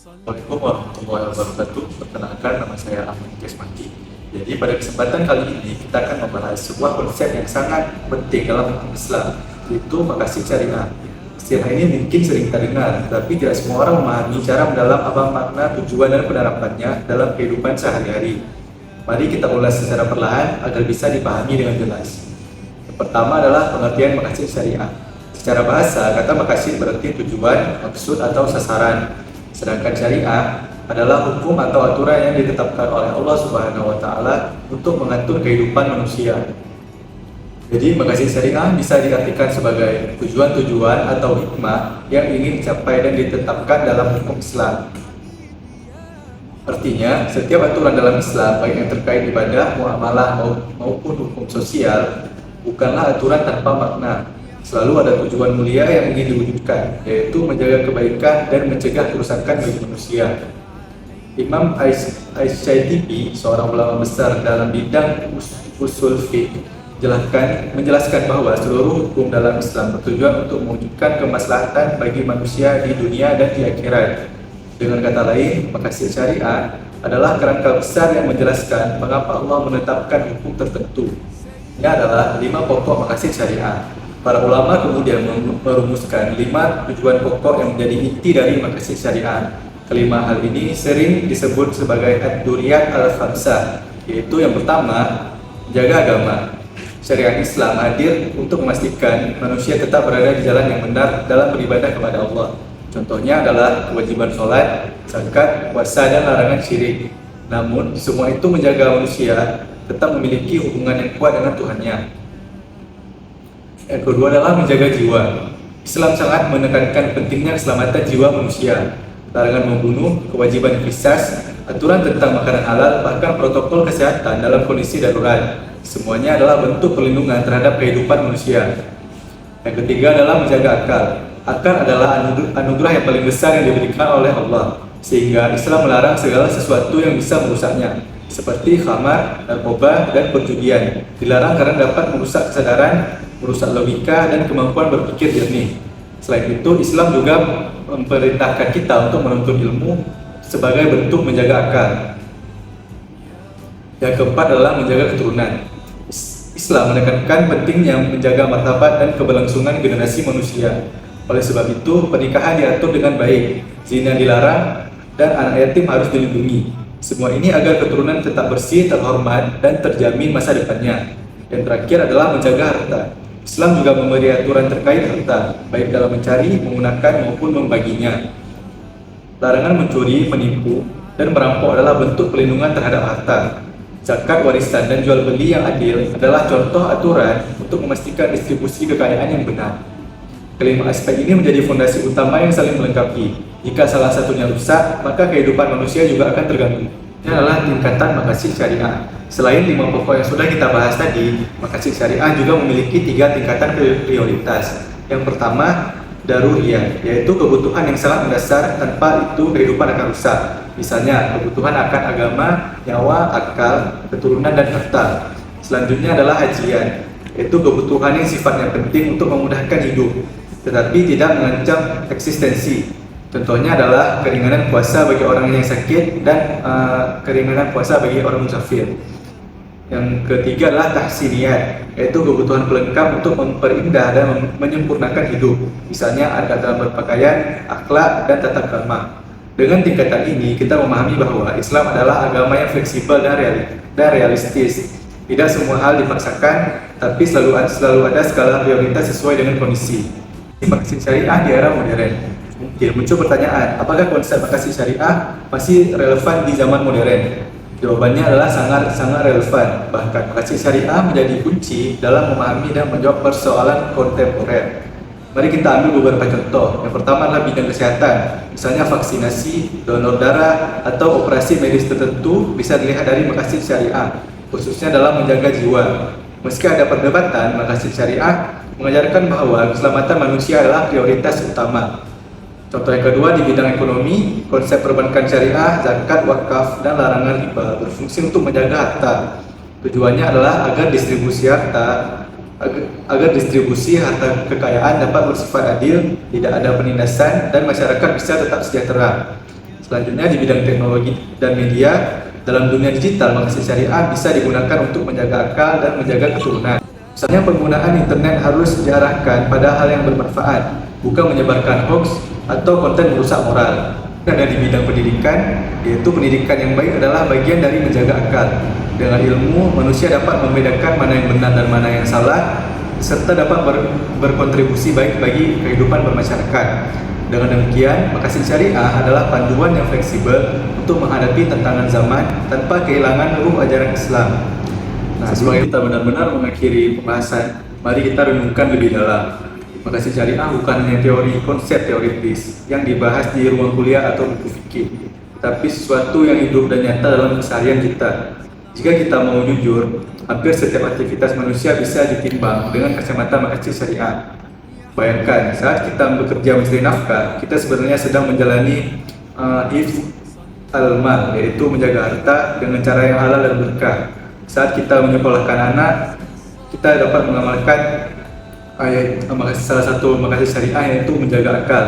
Assalamualaikum warahmatullahi wabarakatuh. Perkenalkan, nama saya Ahmad Kesmati. Jadi pada kesempatan kali ini kita akan membahas sebuah konsep yang sangat penting dalam hukum Islam, yaitu maqasid syariah. Istilah ini mungkin sering kita dengar, tapi tidak semua orang memahami cara mendalam apa makna, tujuan, dan penerapannya dalam kehidupan sehari-hari. Mari kita ulas secara perlahan agar bisa dipahami dengan jelas. Yang pertama adalah pengertian maqasid syariah. Secara bahasa, kata maqasid berarti tujuan, maksud, atau sasaran. Sedangkan syariah adalah hukum atau aturan yang ditetapkan oleh Allah Subhanahu wa taala untuk mengatur kehidupan manusia. Jadi, maqasid syariah bisa diartikan sebagai tujuan-tujuan atau hikmah yang ingin dicapai dan ditetapkan dalam hukum Islam. Artinya, setiap aturan dalam Islam, baik yang terkait ibadah, muamalah maupun hukum sosial, bukanlah aturan tanpa makna. Selalu ada tujuan mulia yang ingin diwujudkan, yaitu menjaga kebaikan dan mencegah kerusakan bagi manusia. Imam Asy-Syaitibi, seorang ulama besar dalam bidang usul fiqh, menjelaskan bahwa seluruh hukum dalam Islam bertujuan untuk mewujudkan kemaslahatan bagi manusia di dunia dan di akhirat. Dengan kata lain, maqasid syariah adalah kerangka besar yang menjelaskan mengapa Allah menetapkan hukum tertentu. Ini adalah 5 pokok maqasid syariah. Para ulama kemudian merumuskan 5 tujuan pokok yang menjadi inti dari maqasid syariah. Kelima hal ini sering disebut sebagai ad-duriyat al-khamsah, yaitu yang pertama, menjaga agama. Syariat Islam hadir untuk memastikan manusia tetap berada di jalan yang benar dalam beribadah kepada Allah. Contohnya adalah kewajiban sholat, zakat, puasa, dan larangan syirik. Namun, semua itu menjaga manusia tetap memiliki hubungan yang kuat dengan Tuhannya. Yang kedua adalah menjaga jiwa. Islam sangat menekankan pentingnya keselamatan jiwa manusia. Larangan membunuh, kewajiban qisas, aturan tentang makanan halal, bahkan protokol kesehatan dalam kondisi darurat. Semuanya adalah bentuk perlindungan terhadap kehidupan manusia. Yang ketiga adalah menjaga akal. Akal adalah anugerah yang paling besar yang diberikan oleh Allah, sehingga Islam melarang segala sesuatu yang bisa merusaknya, seperti khamar, narkoba, dan perjudian. Dilarang karena dapat merusak kesadaran, merusak logika, dan kemampuan berpikir jernih. Selain itu, Islam juga memerintahkan kita untuk menuntut ilmu sebagai bentuk menjaga akal. Yang keempat adalah menjaga keturunan. Islam menekankan pentingnya menjaga martabat dan keberlangsungan generasi manusia. Oleh sebab itu, pernikahan diatur dengan baik, zina dilarang, dan anak yatim harus dilindungi. Semua ini agar keturunan tetap bersih, terhormat, dan terjamin masa depannya. Yang terakhir adalah menjaga harta. Islam juga memberi aturan terkait harta, baik dalam mencari, menggunakan, maupun membaginya. Larangan mencuri, menipu, dan merampok adalah bentuk pelindungan terhadap harta. Zakat, warisan, dan jual beli yang adil adalah contoh aturan untuk memastikan distribusi kekayaan yang benar. Kelima aspek ini menjadi fondasi utama yang saling melengkapi. Jika salah satunya rusak, maka kehidupan manusia juga akan terganggu. Ini adalah tingkatan maqasid syariah. Selain 5 pokok yang sudah kita bahas tadi, maqasid syariah juga memiliki 3 tingkatan prioritas. Yang pertama, daruriyah, yaitu kebutuhan yang sangat mendasar, tanpa itu kehidupan akan rusak. Misalnya, kebutuhan akan agama, nyawa, akal, keturunan, dan harta. Selanjutnya adalah hajian, yaitu kebutuhan yang sifatnya penting untuk memudahkan hidup, tetapi tidak mengancam eksistensi. Contohnya adalah keringanan puasa bagi orang yang sakit dan keringanan puasa bagi orang musafir. Yang ketiga adalah tahsiniyat, yaitu kebutuhan pelengkap untuk memperindah dan menyempurnakan hidup. Misalnya adat dalam berpakaian, akhlak, dan tata krama. Dengan tingkatan ini, kita memahami bahwa Islam adalah agama yang fleksibel dan realistis. Tidak semua hal dipaksakan, tapi selalu ada skala prioritas sesuai dengan kondisi. Maqasid syariah di era modern. Mungkin muncul pertanyaan, apakah konsep maqasid syariah masih relevan di zaman modern? Jawabannya adalah sangat relevan. Bahkan maqasid syariah menjadi kunci dalam memahami dan menjawab persoalan kontemporer. Mari kita ambil beberapa contoh. Yang pertama adalah bidang kesehatan. Misalnya vaksinasi, donor darah, atau operasi medis tertentu bisa dilihat dari maqasid syariah, khususnya dalam menjaga jiwa. Meski ada perdebatan, maqasid syariah mengajarkan bahwa keselamatan manusia adalah prioritas utama. Contoh yang kedua di bidang ekonomi, konsep perbankan syariah, zakat, wakaf, dan larangan riba berfungsi untuk menjaga harta. Tujuannya adalah agar distribusi harta kekayaan dapat bersifat adil, tidak ada penindasan, dan masyarakat bisa tetap sejahtera. Selanjutnya di bidang teknologi dan media, dalam dunia digital makasih syariah bisa digunakan untuk menjaga akal dan menjaga keturunan. Misalnya penggunaan internet harus diarahkan pada hal yang bermanfaat, bukan menyebarkan hoax atau konten merusak moral. Dan di bidang pendidikan, yaitu pendidikan yang baik adalah bagian dari menjaga akal. Dengan ilmu, manusia dapat membedakan mana yang benar dan mana yang salah, serta dapat berkontribusi baik bagi kehidupan bermasyarakat. Dengan demikian, makasih syariah adalah panduan yang fleksibel untuk menghadapi tantangan zaman tanpa kehilangan ruh ajaran Islam. Nah, sebelum kita benar-benar mengakhiri pembahasan, mari kita renungkan lebih dalam. Makasih syariah bukan hanya teori konsep teoritis yang dibahas di ruang kuliah atau buku fikih, tapi sesuatu yang hidup dan nyata dalam keseharian kita. Jika kita mau jujur, hampir setiap aktivitas manusia bisa ditimbang dengan kacamata makasih syariah. Bayangkan, saat kita bekerja mencari nafkah, kita sebenarnya sedang menjalani hifz al-mal, yaitu menjaga harta dengan cara yang halal dan berkah. Saat kita menyekolahkan anak, kita dapat mengamalkan salah satu makasih syariah, yaitu menjaga akal.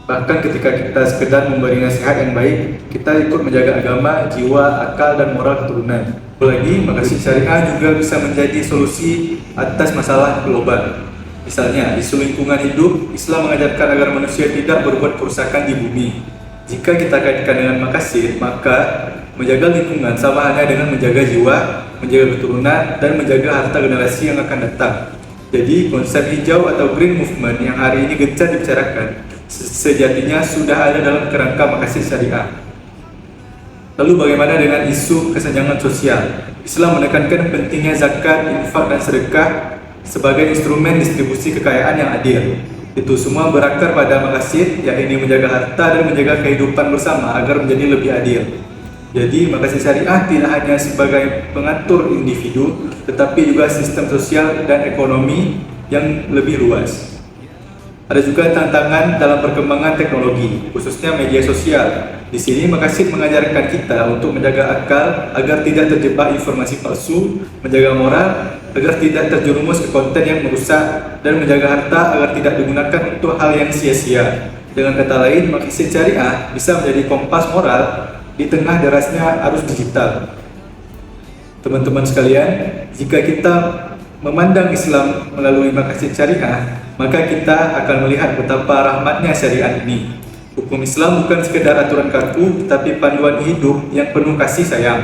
Bahkan ketika kita sekedar memberi nasihat yang baik, kita ikut menjaga agama, jiwa, akal, dan moral keturunan. Apalagi, makasih syariah juga bisa menjadi solusi atas masalah global. Misalnya, isu lingkungan hidup, Islam mengajarkan agar manusia tidak berbuat kerusakan di bumi. Jika kita kaitkan dengan makasih, maka menjaga lingkungan sama halnya dengan menjaga jiwa, menjaga keturunan, dan menjaga harta generasi yang akan datang. Jadi, konsep hijau atau green movement yang hari ini gencar dibicarakan, sejatinya sudah ada dalam kerangka makasih syariah. Lalu bagaimana dengan isu kesenjangan sosial? Islam menekankan pentingnya zakat, infak, dan sedekah sebagai instrumen distribusi kekayaan yang adil. Itu semua berakar pada makasih, yakni menjaga harta dan menjaga kehidupan bersama agar menjadi lebih adil. Jadi makasih syariah tidak hanya sebagai pengatur individu, tetapi juga sistem sosial dan ekonomi yang lebih luas. Ada juga tantangan dalam perkembangan teknologi, khususnya media sosial. Di sini makasih mengajarkan kita untuk menjaga akal agar tidak terjebak informasi palsu, menjaga moral agar tidak terjerumus ke konten yang merusak, dan menjaga harta agar tidak digunakan untuk hal yang sia-sia. Dengan kata lain, makasih syariah bisa menjadi kompas moral di tengah derasnya arus digital. Teman-teman sekalian, jika kita memandang Islam melalui makasih syariah, maka kita akan melihat betapa rahmatnya syariat ini. Hukum Islam bukan sekedar aturan kaku, tetapi panduan hidup yang penuh kasih sayang.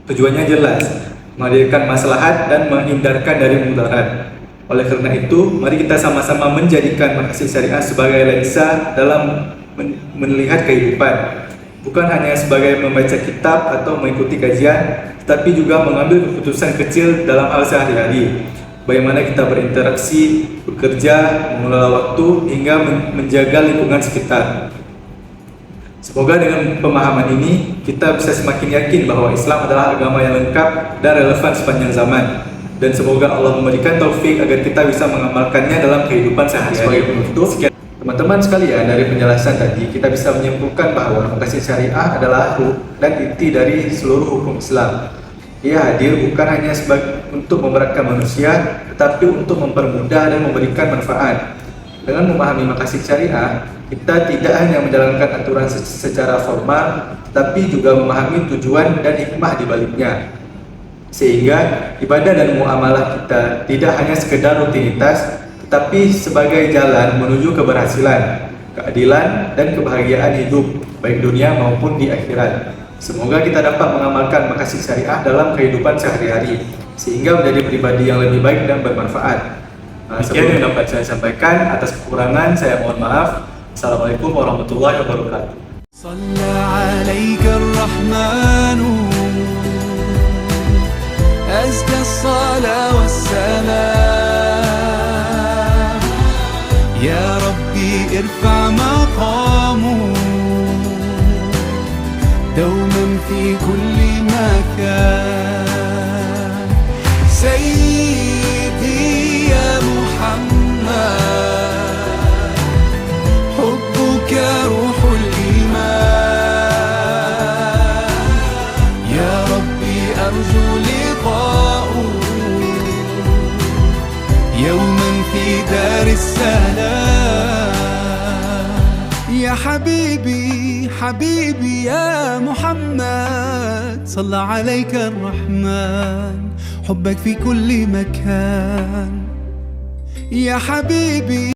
Tujuannya jelas, menghadirkan maslahat dan menghindarkan dari mudarat. Oleh karena itu, mari kita sama-sama menjadikan makasih syariah sebagai lensa dalam melihat kehidupan. Bukan hanya sebagai membaca kitab atau mengikuti kajian, tetapi juga mengambil keputusan kecil dalam hal sehari-hari. Bagaimana kita berinteraksi, bekerja, mengelola waktu, hingga menjaga lingkungan sekitar. Semoga dengan pemahaman ini, kita bisa semakin yakin bahwa Islam adalah agama yang lengkap dan relevan sepanjang zaman. Dan semoga Allah memberikan taufik agar kita bisa mengamalkannya dalam kehidupan sehari-hari. Sebagai penutup, teman-teman sekalian, dari penjelasan tadi, kita bisa menyimpulkan bahwa makasih syariah adalah ruh dan inti dari seluruh hukum Islam. Ia hadir bukan hanya untuk memberatkan manusia, tetapi untuk mempermudah dan memberikan manfaat. Dengan memahami makasih syariah, kita tidak hanya menjalankan aturan secara formal, tetapi juga memahami tujuan dan hikmah di baliknya. Sehingga ibadah dan muamalah kita tidak hanya sekedar rutinitas, tetapi sebagai jalan menuju keberhasilan, keadilan, dan kebahagiaan hidup, baik dunia maupun di akhirat. Semoga kita dapat mengamalkan makasih syariah dalam kehidupan sehari-hari, sehingga menjadi pribadi yang lebih baik dan bermanfaat. Sekian yang dapat saya sampaikan. Atas kekurangan saya mohon maaf. Assalamualaikum warahmatullahi wabarakatuh. صلى عليك الرحمن أزكى الصلاة والسلام يا ربي ارفع مقامه دوما في كل مكان سيدي يا محمد حبك روح الإيمان يا ربي أرجو لقاءه يوما في دار السلام يا حبيبي حبيبي يا محمد صلى عليك الرحمن حبك في كل مكان يا حبيبي